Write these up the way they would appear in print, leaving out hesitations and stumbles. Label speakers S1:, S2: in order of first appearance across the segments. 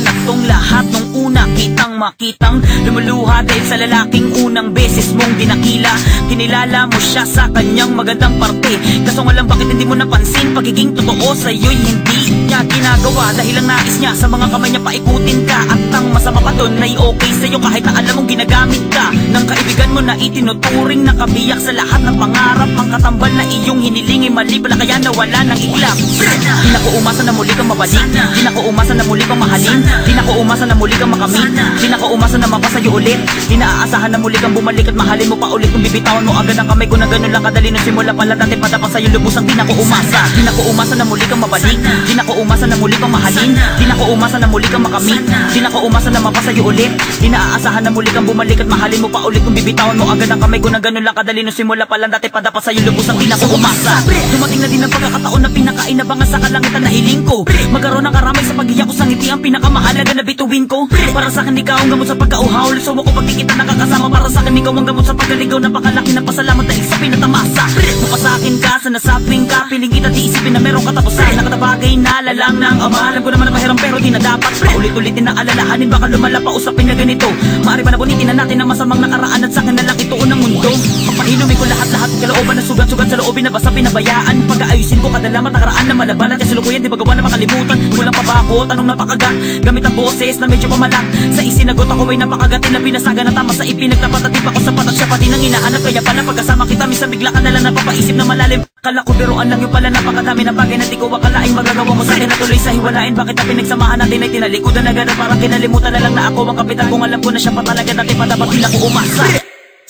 S1: pinangarap tong lahat nung una kitang makitang lumuluha dahil sa lalaking unang beses mong dinakila. Kinilala mo siya sa kanyang magandang parte, kaso nga lang bakit hindi mo napansin pagiging totoo sa'yo'y hindi niya ginagawa. Dahil ang nais niya sa mga kamay niya paikutin ka, at ang masama pa doon ay okay sa'yo kahit na alam mong ginagamit ka ng kaibigan mo na itinuturing na kabiyak sa lahat ng pangarap. Ang katambal na iyong hiniling ay mali pala kaya nawala ng iglap. Di na ko umasa na muli kang mabalik, di na ko umasa na muli kang mahalin, di na ko umasa na muli kang makamit, di na ko umasa na mapasa'yo ulit, di na aasahan na muli kang bumalik at mahalin mo pa ulit. Kung bibitawan mo agad ang kamay ko na ganun lang kadali nung simula pala dati pa dapat sa'yo lubusang. Di na ko umasa, di na ko umasa na muli kang mabalik, di na ko umasa na muli kang mahalin, di na ko umasa na muli kang makamit, di na ko umasa na mapasa'yo ulit, di na aasahan na muli kang bumalik at mahalin mo pa ulit. Kung bibitawan mo agad ang kamay ko na ganun lang kadali nung simula pala dati pa dapat sa'yo lubusang. Di na ko umasa. Dumating na din ang pagkakataon na pinakainabangan sa kalangitan na hiling ko, magkaroon ng karamay sa pag-iyak ko sa ngiti ang pinakamahalaga na bituin ko. Para sa akin ikaw ang gamot sa pagkauhaw, liso mo ko pag di kita nakakasama. Para sa akin ikaw ang gamot sa pagkaligaw, napakalaki na pasalamat dahil sa pinatamasa. Mapasakin ka sa nasabing ka, piling kita di isipin na meron katapusan. Nakatabagay na lalang ng ama, alam ko naman na mahiram pero di na dapat paulit-ulitin na alalahanin, baka lumala pa usapin na ganito. Maari ba na bunitin na natin ang masamang nakaraan at sa akin na lang ito unang mundo. Papahinumin ko lahat-lahat, kalooban na sugat-sugat sa loobin na basa pinabayaan. Pag-aayusin ko kadalaman nakaraan na malabanan, kasi lukuyan di ba gawa na makalimutan. Kulang pa ba ako? Tanong napakagat, gamit ang boses na medyo pamalat. Sa isinagot ako ay napakagatin na pinasaga na tama sa ipinagtapat at di pa ko sapat at siya pati nang hinahanap. Kaya pala pagkasama kita minsan bigla ka nalang napapaisip na malalim. Kala ko biruan lang yung pala napakadami ng bagay na di ko akalaing magagawa mo sa akin. Natuloy sa hiwalain, bakit ang pinagsamahan natin ay tinalikodan na gano'n. Parang kinalimutan na lang na ako ang kapitan kung alam ko na siya pa talaga dati pa dapat di na ko umasa.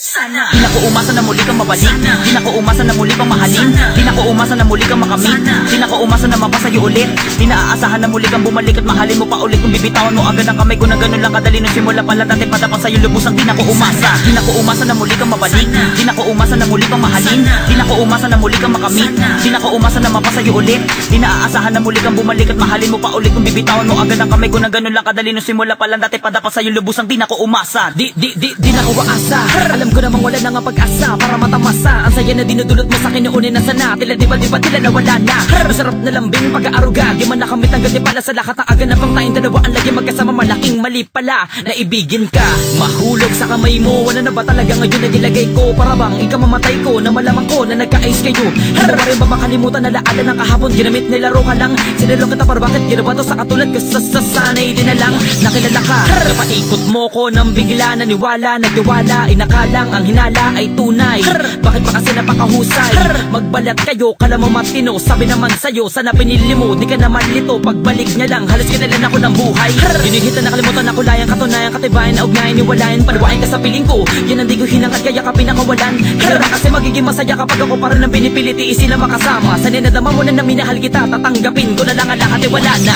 S1: Sana di na ko umasa na muli kang mabalik, di na ko umasa na muli kang mahalin, di na ko umasa na muli kang makamit, di na ko umasa na mapasa'yo ulit, di na aasahan na muli kang bumalik at mahalin mo pa ulit. Kung bibitawan mo agad ang kamay ko na ganun lang kadali nung simula pala dati pa dapat sa'yo lubusang. Di na ko umasa, di na ko umasa na muli kang mabalik, di na ko umasa na muli kang mahalin, di na ko umasa na muli kang makamit, di na ko umasa na mapasa'yo ulit, di na aasahan na muli kang bumalik at mahalin mo pa ulit. Kung bibitawan mo agad ang kamay ko na ganun lang kadali nung simula pala dati pa dapat sa'yo lubusang. Di na ko umasa, di na ko aasa. Alam ko namang wala na nga pag-asa para matamasa. Ang saya na dinudulot mo sa kinuunin na sana, tila di ba tila nawala na. Masarap na lambing pag-aaruga, di man nakamit ang gandi pala sa lahat ng aganapang tayong dalawa. Ang lagi magkasama, malaking mali pala na ibigin ka. Mahulog sa kamay mo, wala na ba talaga ngayon na nilagay ko? Para bang ikaw mamatay ko, na malaman ko na nagka-ayos kayo. Hindi ba rin ba makalimutan na laala ng kahapon? Ginamit nilaro ka lang, sinalo kita para bakit ginawa to sa katulad ko? Sanay din na lang nakilala ka. Napaikot mo ko nang bigla naniwala, nagtiwala, inakalang ang hinala ay tunay. Bakit pa kasi napakahusay? Magbalat kayo, kala mo matino. Sabi naman sa'yo, sana pinili mo, di ka naman lito. Pagbalik niya lang, halos kinalan ako ng buhay. Ginihita nakalimutan ako layang katunayan, katibayan na ugnayan, niwalayan, panawain ka sa piling ko. Yan ang di ko hinangad kaya ka pinakawalan. Kaya kasi magiging masaya kapag ako pa rin ang pinipilit isila makasama. Sa ninadama mo na na minahal kita, tatanggapin ko na lang ang lahat ay wala na.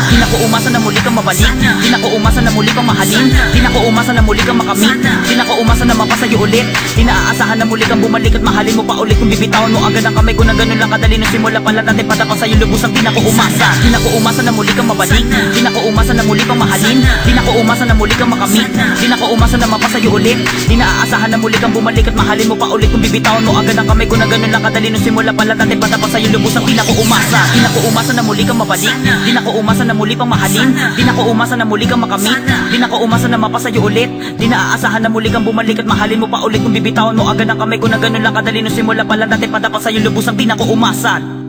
S1: Di na ko umasa na muli kang mabalik, di na ko umasa na muli kang mahalin, di na ko umasa na muli kang makamit, di na ko umasa na mapasa'yo ulit, di na aasahan na muli kang bumalik at mahalin mo pa ulit. Kung bibitawan mo agad ang kamay ko na ganun lang kadali nung simula pala dati pa dapat sa'yo lubusang. Di na ko umasa, di na ko umasa na muli kang mabalik, di na ko umasa na muli kang mahalin, di na ko umasa na muli kang makamit, di na ko umasa na mapasa'yo ulit, di na aasahan na muli kang bumalik at mahalin mo pa ulit. Kung bibitawan mo agad ang kamay ko na ganun lang kadali nung simula pala dati pa dapat sa'yo lubusang. Di na ko umasa, di na ko umasa na muli kang mabalik, di na ko umasa na muli kang mahalin, di na ko umasa na muli kang makamit, di na ko umasa na mapasa'yo ulit, di na aasahan na muli kang bumalik at mahalin mo pa ulit. Kung bibitawan mo agad ang kamay ko na ganun lang kadali nung simula pala dati pa dapat sa'yo lubusang. Di na ko umasa.